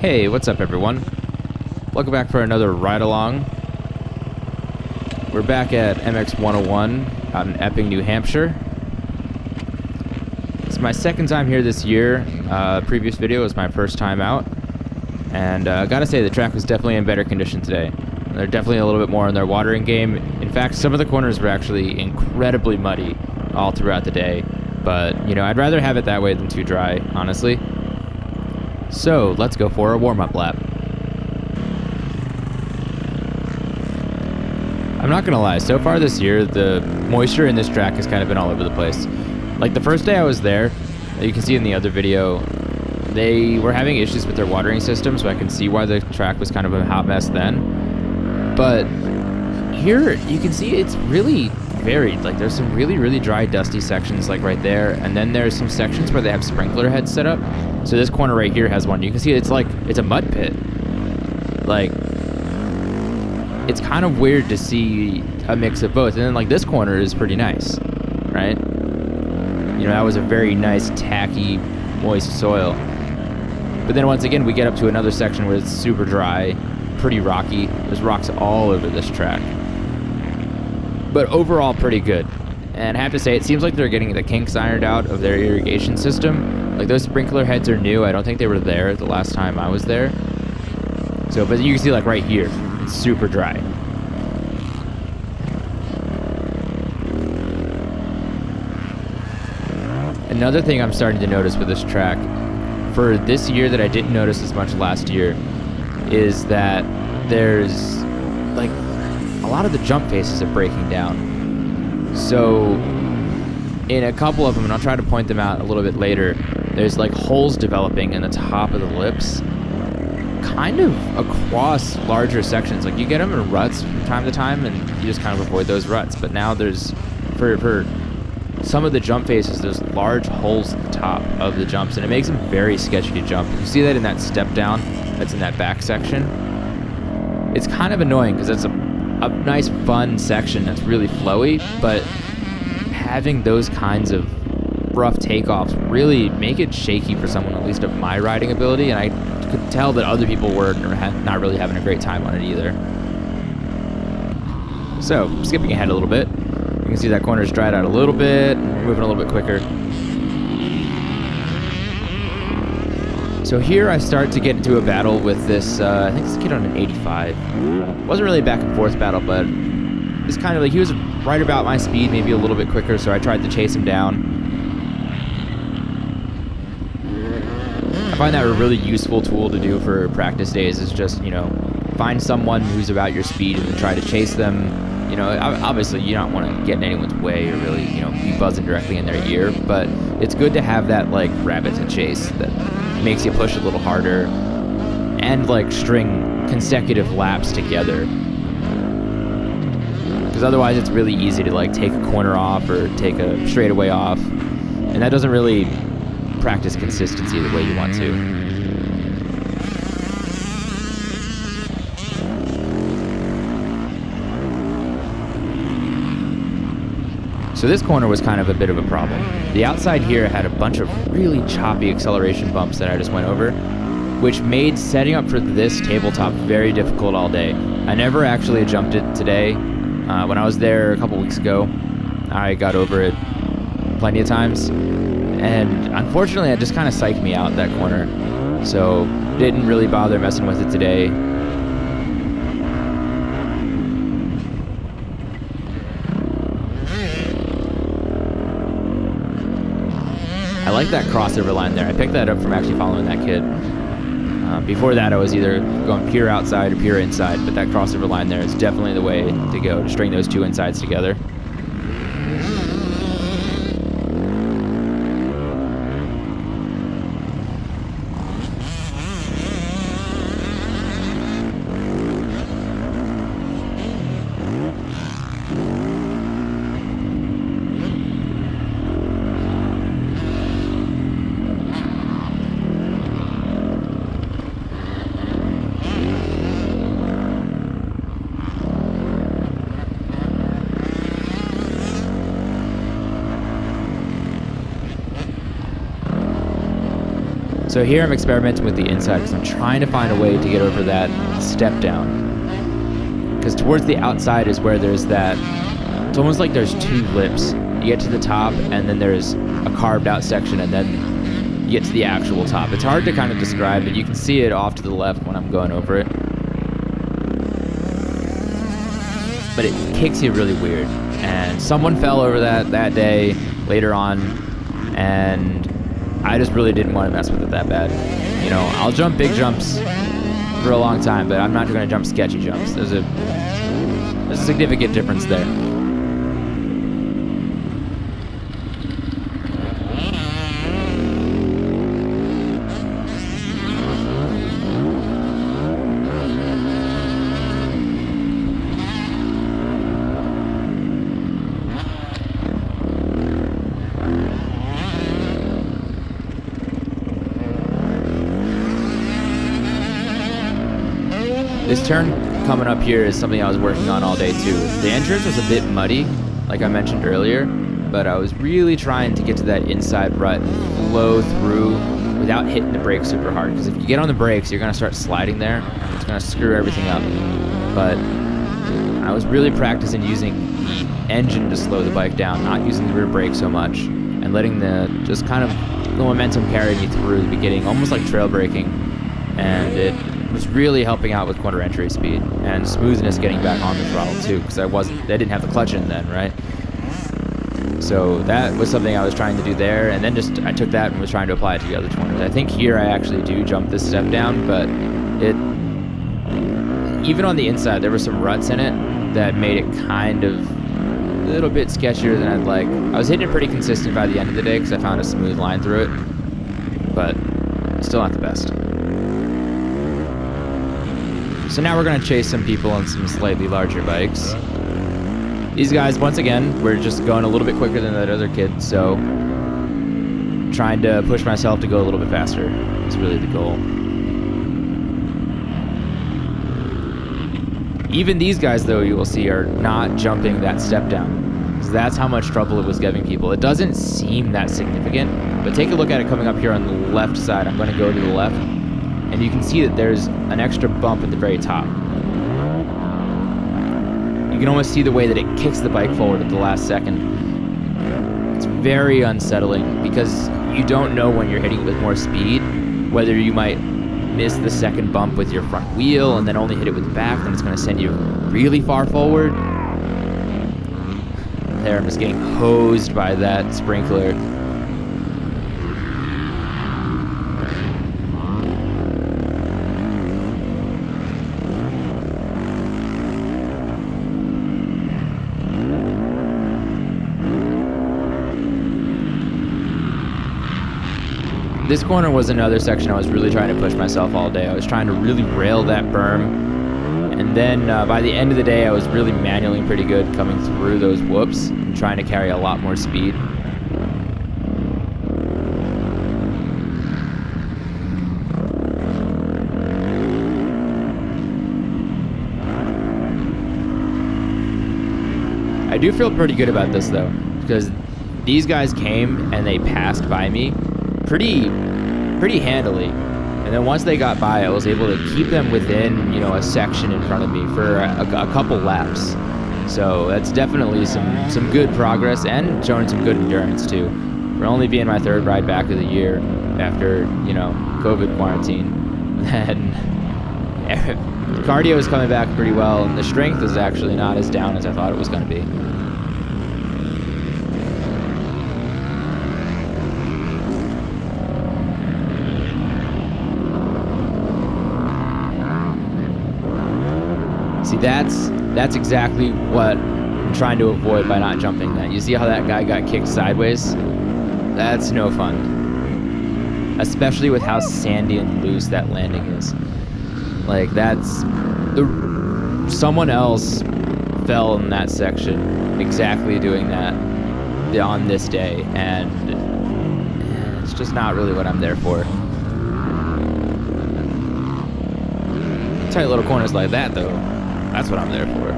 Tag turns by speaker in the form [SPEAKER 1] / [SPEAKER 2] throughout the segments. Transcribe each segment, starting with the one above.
[SPEAKER 1] Hey, what's up everyone? Welcome back for another ride along. We're back at MX101 out in Epping, New Hampshire. It's my second time here this year. Previous video was my first time out. And gotta say, the track was definitely in better condition today. They're definitely a little bit more in their watering game. In fact, some of the corners were actually incredibly muddy all throughout the day. But, you know, I'd rather have it that way than too dry, honestly. So, let's go for a warm-up lap. I'm not gonna lie, so far this year, the moisture in this track has kind of been all over the place. Like the first day I was there, you can see in the other video, they were having issues with their watering system, so I can see why the track was kind of a hot mess then. But here, you can see it's really varied. Like there's some really, really dry, dusty sections like right there, and then there's some sections where they have sprinkler heads set up. So this corner right here has one. You can see it's like, it's a mud pit. Like, it's kind of weird to see a mix of both. And then like this corner is pretty nice, right? You know, that was a very nice, tacky, moist soil. But then once again, we get up to another section where it's super dry, pretty rocky. There's rocks all over this track. But overall, pretty good. And I have to say, it seems like they're getting the kinks ironed out of their irrigation system. Like those sprinkler heads are new. I don't think they were there the last time I was there. So, but you can see like right here, it's super dry. Another thing I'm starting to notice with this track, for this year that I didn't notice as much last year, is that there's like a lot of the jump faces are breaking down. So in a couple of them, and I'll try to point them out a little bit later, there's like holes developing in the top of the lips, kind of across larger sections. Like you get them in ruts from time to time and you just kind of avoid those ruts. But now there's, for some of the jump faces, there's large holes at the top of the jumps, and it makes them very sketchy to jump. You see that in that step down that's in that back section. It's kind of annoying because it's a nice fun section that's really flowy, but having those kinds of rough takeoffs really make it shaky for someone at least of my riding ability, and I could tell that other people were not really having a great time on it either. So, skipping ahead a little bit, you can see that corner's dried out a little bit, moving a little bit quicker. So here I start to get into a battle with this, I think this kid on an 85. It wasn't really a back and forth battle, but it's kind of like he was right about my speed, maybe a little bit quicker, so I tried to chase him down. I find that a really useful tool to do for practice days is just, you know, find someone who's about your speed and then try to chase them. You know, obviously you don't want to get in anyone's way or really, you know, be buzzing directly in their ear, but it's good to have that, like, rabbit to chase that makes you push a little harder and, like, string consecutive laps together. Because otherwise it's really easy to, like, take a corner off or take a straightaway off, and that doesn't really practice consistency the way you want to. So this corner was kind of a bit of a problem. The outside here had a bunch of really choppy acceleration bumps that I just went over, which made setting up for this tabletop very difficult all day. I never actually jumped it today. When I was there a couple weeks ago, I got over it plenty of times, and unfortunately it just kind of psyched me out, that corner. So didn't really bother messing with it today. I like that crossover line there. I picked that up from actually following that kid. Before that, I was either going pure outside or pure inside, but that crossover line there is definitely the way to go, to string those two insides together. So here I'm experimenting with the inside because I'm trying to find a way to get over that step down. Because towards the outside is where there's that, it's almost like there's two lips. You get to the top and then there's a carved out section and then you get to the actual top. It's hard to kind of describe, but you can see it off to the left when I'm going over it. But it kicks you really weird. And someone fell over that day later on, and I just really didn't want to mess with it that bad. You know, I'll jump big jumps for a long time, but I'm not going to jump sketchy jumps. There's a significant difference there. This turn coming up here is something I was working on all day too. The entrance was a bit muddy, like I mentioned earlier, but I was really trying to get to that inside rut and flow through without hitting the brakes super hard. Because if you get on the brakes, you're gonna start sliding there. It's gonna screw everything up. But I was really practicing using the engine to slow the bike down, not using the rear brake so much, and letting the momentum carry me through the beginning, almost like trail braking. And it was really helping out with corner entry speed and smoothness getting back on the throttle too, because I didn't have the clutch in then, right? So that was something I was trying to do there, and then I took that and was trying to apply it to the other corners. I think here I actually do jump this step down, but even on the inside there were some ruts in it that made it kind of a little bit sketchier than I'd like. I was hitting it pretty consistent by the end of the day because I found a smooth line through it, but still not the best. So now we're going to chase some people on some slightly larger bikes. These guys, once again, we're just going a little bit quicker than that other kid, so trying to push myself to go a little bit faster is really the goal. Even these guys, though, you will see, are not jumping that step down. So that's how much trouble it was giving people. It doesn't seem that significant, but take a look at it coming up here on the left side. I'm going to go to the left. And you can see that there's an extra bump at the very top. You can almost see the way that it kicks the bike forward at the last second. It's very unsettling because you don't know when you're hitting it with more speed, whether you might miss the second bump with your front wheel and then only hit it with the back, then it's going to send you really far forward. There, I'm just getting hosed by that sprinkler. This corner was another section I was really trying to push myself all day. I was trying to really rail that berm. And then by the end of the day, I was really manualing pretty good coming through those whoops and trying to carry a lot more speed. I do feel pretty good about this though, because these guys came and they passed by me pretty handily, and then once they got by, I was able to keep them within, a section in front of me for a couple laps. So that's definitely some good progress and showing some good endurance too. For only being my third ride back of the year after COVID quarantine, and cardio is coming back pretty well, and the strength is actually not as down as I thought it was going to be. See, that's exactly what I'm trying to avoid by not jumping that. You see how that guy got kicked sideways? That's no fun. Especially with how sandy and loose that landing is. Like, someone else fell in that section exactly doing that on this day, and it's just not really what I'm there for. Tight little corners like that, though. That's what I'm there for.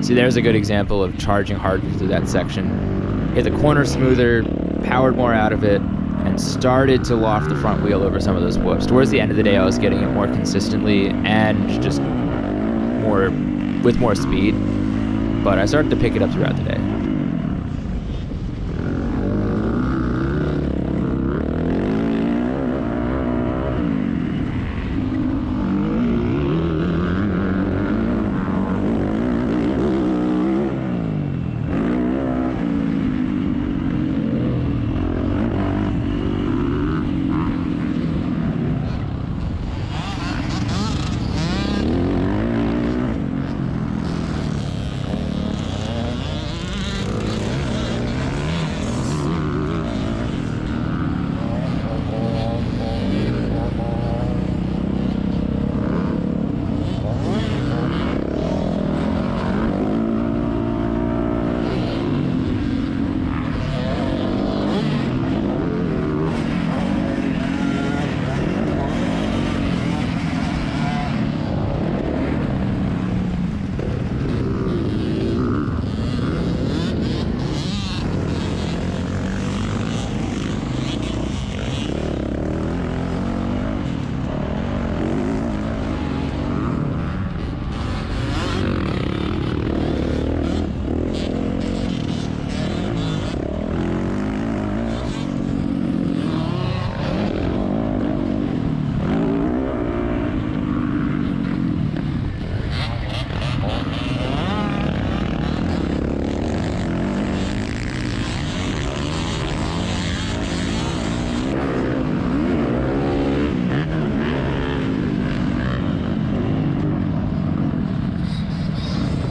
[SPEAKER 1] See, there's a good example of charging hard through that section. Hit the corner smoother, powered more out of it, and started to loft the front wheel over some of those whoops. Towards the end of the day, I was getting it more consistently and just with more speed, but I started to pick it up throughout the day.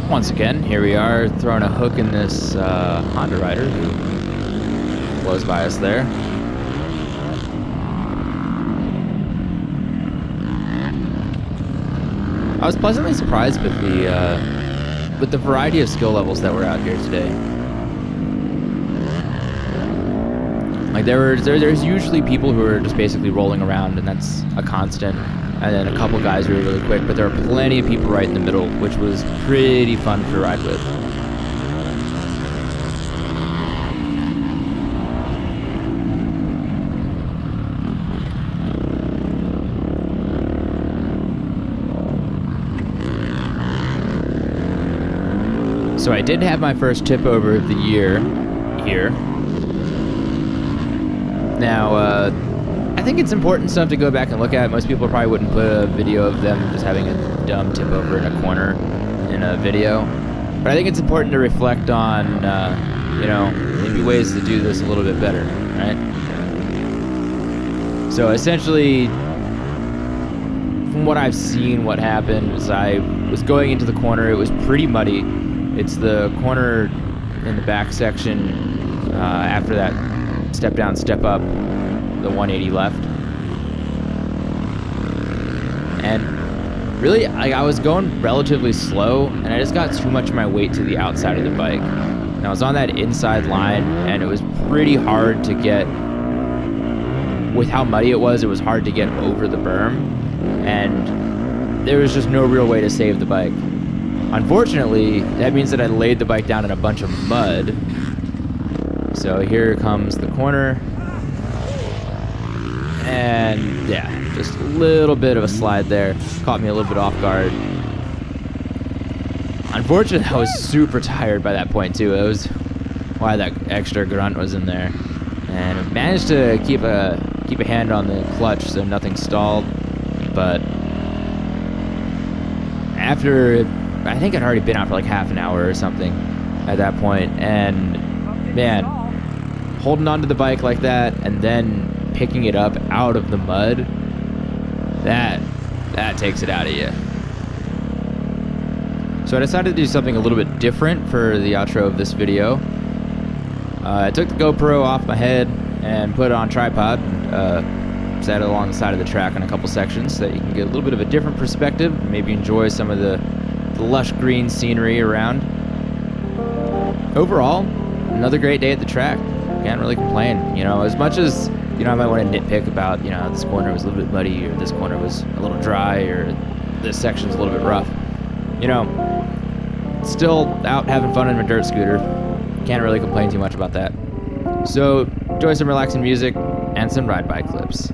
[SPEAKER 1] Once again, here we are throwing a hook in this Honda rider who blows by us there. I was pleasantly surprised with the variety of skill levels that were out here today. Like there's usually people who are just basically rolling around, and that's a constant. And then a couple guys who are really quick, but there are plenty of people right in the middle, which was pretty fun to ride with. So I did have my first tip over of the year here. Now, I think it's important stuff to go back and look at. Most people probably wouldn't put a video of them just having a dumb tip over in a corner in a video. But I think it's important to reflect on, you know, maybe ways to do this a little bit better, right? So essentially, from what I've seen, what happened was I was going into the corner. It was pretty muddy. It's the corner in the back section after that step down, step up, the 180 left. And really, I was going relatively slow, and I just got too much of my weight to the outside of the bike. And I was on that inside line, and it was pretty hard to get, with how muddy it was hard to get over the berm, and there was just no real way to save the bike. Unfortunately, that means that I laid the bike down in a bunch of mud. So here comes the corner. And yeah, just a little bit of a slide there. Caught me a little bit off guard. Unfortunately, I was super tired by that point too. It was why that extra grunt was in there. And I managed to keep a hand on the clutch so nothing stalled. But after, I think I'd already been out for like half an hour or something at that point. And man, holding onto the bike like that and then picking it up out of the mud, that takes it out of you. So I decided to do something a little bit different for the outro of this video. I took the GoPro off my head and put it on tripod and sat it along the side of the track in a couple sections so that you can get a little bit of a different perspective, maybe enjoy some of the lush green scenery around. Overall, another great day at the track. Can't really complain. You know, as much as, you know, I might want to nitpick about, you know, this corner was a little bit muddy, or this corner was a little dry, or this section's a little bit rough. You know, still out having fun on a dirt scooter. Can't really complain too much about that. So enjoy some relaxing music and some ride by clips.